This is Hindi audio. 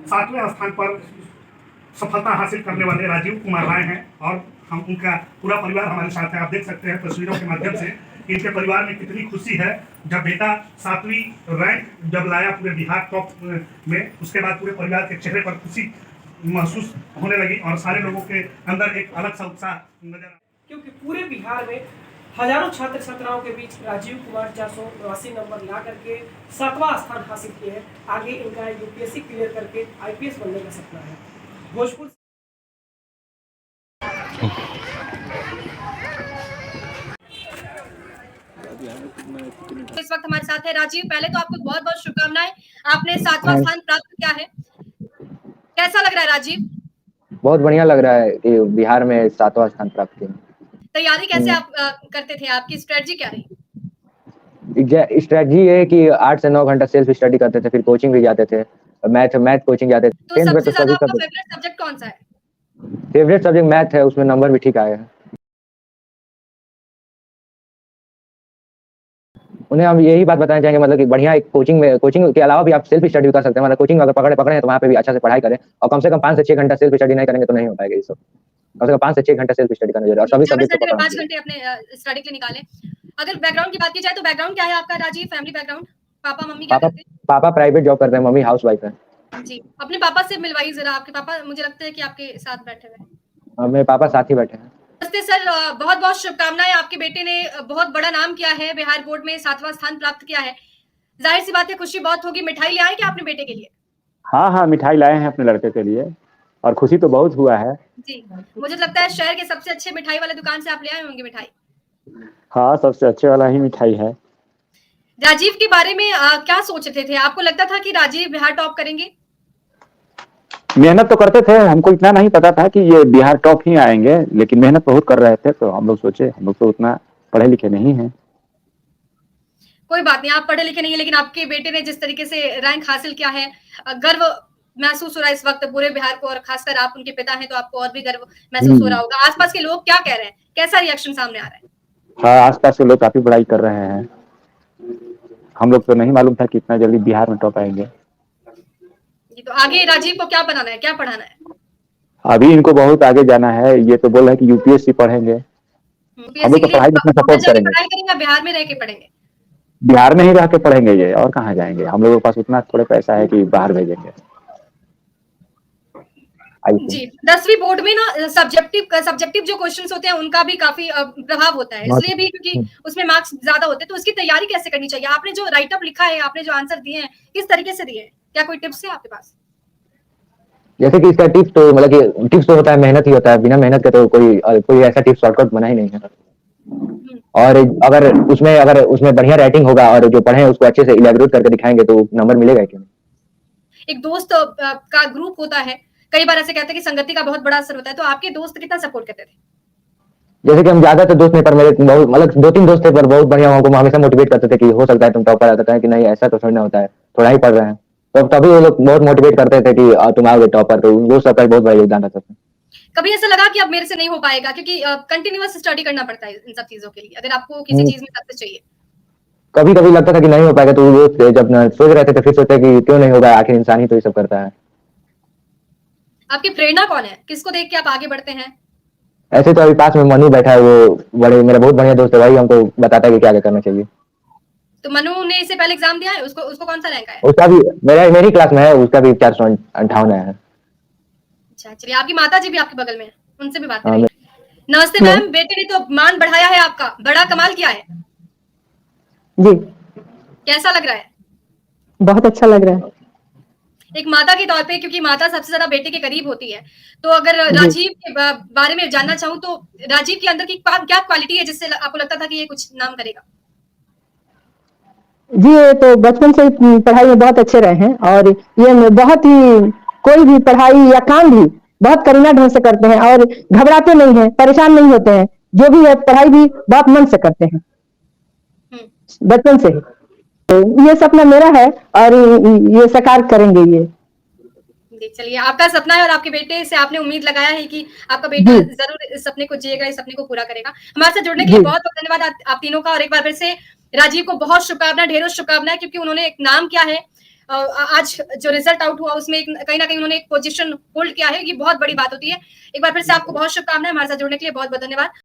7वें स्थान पर सफलता हासिल करने वाले राजीव कुमार राय हैं और हम उनका पूरा परिवार हमारे साथ है। आप देख सकते हैं तस्वीरों के माध्यम से कि इनके परिवार में कितनी खुशी है जब बेटा 7वीं रैंक जब लाया पूरे बिहार टॉप में, उसके बाद पूरे परिवार के चेहरे पर खुशी महसूस होने लगी और सारे लोगों के अंदर एक अलग सा उत्साह नजर आ, क्योंकि पूरे बिहार में हजारों छात्र छात्राओं के बीच राजीव कुमार 489 नंबर ला करके 7वां स्थान हासिल किए हैं। आगे इनका यूपीएससी क्लियर करके आईपीएस बनने का सपना है। भोजपुर इस वक्त हमारे साथ है राजीव। पहले तो आपको बहुत बहुत शुभकामनाएं, आपने 7वां स्थान प्राप्त किया है। कैसा लग रहा है राजीव? बहुत बढ़िया लग रहा है कि बिहार में 7वां स्थान प्राप्त किया। तैयारी कैसे आप करते थे? आपकी स्ट्रेटजी क्या रही? स्ट्रेटजी है कि 8 से 9 घंटा सेल्फ स्टडी करते थे, फिर कोचिंग भी जाते थे, मैथ कोचिंग जाते थे। तो सबसे ज्यादा आपका फेवरेट सब्जेक्ट कौन सा है? फेवरेट सब्जेक्ट मैथ है, उसमें नंबर भी ठीक आए हैं। उन्हें हम यही बात बताना चाहेंगे, मतलब कि बढ़िया एक कोचिंग के अलावा भी आप सेल्फ स्टडी कर सकते हैं। मतलब कोचिंग अगर पकड़े हैं तो वहाँ पे भी अच्छा से पढ़ाई करें और कम से कम 5 से 6 घंटा सेल्फ स्टडी नहीं करेंगे तो नहीं हो पाएगा ये सब। कम से कम 5 से 6 घंटा सेल्फ स्टडी करना जरूरी है और सभी सब्जेक्ट को पढ़ना 5 घंटे अपने स्टडी के लिए निकालें। अगर बैकग्राउंड की बात की जाए तो बैकग्राउंड क्या है आपका राजीव? फैमिली बैकग्राउंड, पापा मम्मी क्या करते हैं? पापा प्राइवेट जॉब करते हैं, मम्मी हाउसवाइफ है। जी, अपने पापा से मिलवाइए जरा। आपके पापा मुझे लगता है कि आपके साथ बैठे हुए हैं। मेरे पापा साथ ही बैठे हैं। नमस्ते सर, बहुत बहुत शुभकामनाएं। आपके बेटे ने बहुत बड़ा नाम किया है, बिहार बोर्ड में 7वां स्थान प्राप्त किया है। जाहिर सी बात है खुशी बहुत होगी। मिठाई ले आए क्या अपने बेटे के लिए? हाँ, मिठाई लाए हैं अपने लड़के के लिए और खुशी तो बहुत हुआ है। जी, मुझे लगता है शहर के सबसे अच्छे मिठाई वाले दुकान से आप ले आए होंगे मिठाई। हाँ, सबसे अच्छे वाला ही मिठाई है। राजीव के बारे में क्या सोच रहे थे? आपको लगता था कि राजीव बिहार टॉप करेंगे? मेहनत तो करते थे, हमको इतना नहीं पता था कि ये बिहार टॉप ही आएंगे, लेकिन मेहनत बहुत कर रहे थे तो हम लोग सोचे, हम लोग तो उतना पढ़े लिखे नहीं हैं। कोई बात नहीं, आप पढ़े लिखे नहीं है, लेकिन आपके बेटे ने जिस तरीके से रैंक हासिल किया है, गर्व महसूस हो रहा है इस वक्त पूरे बिहार को, और खासकर आप उनके पिता हैं तो आपको और भी गर्व महसूस हो रहा होगा। आसपास के लोग क्या कह रहे हैं? कैसा रिएक्शन सामने आ रहा है? हाँ, आसपास के लोग काफी बड़ाई कर रहे हैं। हम लोग तो नहीं मालूम था कि इतना जल्दी बिहार में टॉप आएंगे। तो आगे राजीव को क्या बनाना है, क्या पढ़ाना है? अभी इनको बहुत आगे जाना है। ये तो बोल रहे हैं कि यूपीएससी पढ़ेंगे। हम लोग तो पढ़ाई में सपोर्ट करेंगे। पढ़ाई करेंगे, बिहार में रह के पढ़ेंगे? बिहार में ही रह के पढ़ेंगे ये, और कहाँ जाएंगे। हम लोगों के पास उतना थोड़े पैसा है कि बाहर भेजेंगे। जी, 10वीं बोर्ड में ना सब्जेक्टिव जो क्वेश्चंस होते हैं उनका भी काफी प्रभाव होता है, इसलिए भी क्योंकि उसमें मार्क्स ज्यादा होते हैं। तो उसकी तैयारी कैसे करनी चाहिए? आपने जो राइट अप लिखा है, आपने जो आंसर दिए हैं, किस तरीके से दिए हैं? क्या कोई टिप्स है आपके पास? जैसे कि इसका टिप्स तो मतलब कि टिप्स तो होता है, मेहनत ही होता है। बिना मेहनत के तो कोई ऐसा टिप्स शॉर्टकट बना ही नहीं है। और अगर उसमें बढ़िया राइटिंग होगा और जो पढ़े उसको अच्छे से इलैबोरेट करके दिखाएंगे तो नंबर मिलेगा क्यों? एक दोस्त का ग्रुप होता है, कई बार ऐसे कहते हैं कि संगति का बहुत बड़ा असर होता है, तो आपके दोस्त कितना सपोर्ट करते थे? जैसे कि हम ज्यादा तो दोस्त नहीं, पर मेरे बहुत मतलब 2-3 दोस्त थे, पर बहुत बढ़िया हमको हमेशा मोटिवेट करते थे कि हो सकता है तुम टॉपर आ सकता है कि नहीं, ऐसा तो थोड़ी ना होता है, थोड़ा ही पढ़ रहे हैं। तो तभी वो लोग बहुत मोटिवेट करते थे कि तुम आओगे टॉपर। तो वो सबका बहुत बड़ा योगदान रहता था। कभी ऐसा लगा कि अब मेरे से नहीं हो पाएगा? क्योंकि कंटिन्यूअस स्टडी करना पड़ता है इन सब चीजों के लिए, अगर आपको किसी चीज में सक्सेस चाहिए। कभी कभी लगता था कि नहीं हो पाएगा, तो वो जब सोच रहे थे फिर सोचते कि क्यों नहीं होगा, आखिर इंसान ही तो ये सब करता है। आपकी प्रेरणा कौन है? किसको देख के आप आगे बढ़ते हैं? ऐसे तो अभी पास में मनु बैठा है, वो मेरा बहुत बढ़िया दोस्त है, वही हमको बताता है कि क्या क्या करना चाहिए। तो मनु ने इससे पहले एग्जाम दिया है? उसको कौन सा रैंक आया? उसका भी मेरी क्लास में है, उसका भी 458 आया है। अच्छा, चलिए, आपकी माता जी भी आपके बगल में है, उनसे भी बात करेंगे। नमस्ते मैम, बेटे ने तो मान बढ़ाया है आपका, बड़ा कमाल किया है। जी, कैसा लग रहा है? बहुत अच्छा लग रहा है। एक माता के तौर पे, क्योंकि माता सबसे ज्यादा बेटे के करीब होती है, तो अगर राजीव के बारे में जानना चाहूँ तो राजीव के अंदर की क्या क्वालिटी है जिससे आपको लगता था कि ये कुछ नाम करेगा? जी, ये तो बचपन से ही पढ़ाई में बहुत अच्छे रहे हैं और ये बहुत ही कोई भी पढ़ाई या काम भी बहुत करीना ढंग से करते हैं और घबराते नहीं हैं, परेशान नहीं होते हैं। जो भी है पढ़ाई भी बहुत मन से करते हैं बचपन से ही। तो ये सपना मेरा है और ये साकार करेंगे ये। चलिए, आपका सपना है और आपके बेटे से आपने उम्मीद लगाया है कि आपका बेटा जरूर इस सपने को जिएगा, इस सपने को पूरा करेगा। हमारे साथ जुड़ने के लिए बहुत बहुत धन्यवाद आप तीनों का, और एक बार फिर से राजीव को बहुत शुभकामनाएं, ढेरों शुभकामनाएं, क्योंकि उन्होंने एक नाम किया है आज जो रिजल्ट आउट हुआ उसमें कहीं ना कहीं उन्होंने एक पोजीशन होल्ड किया है, ये बहुत बड़ी बात होती है। एक बार फिर से आपको बहुत शुभकामनाएं, हमारे साथ जुड़ने के लिए बहुत बहुत धन्यवाद।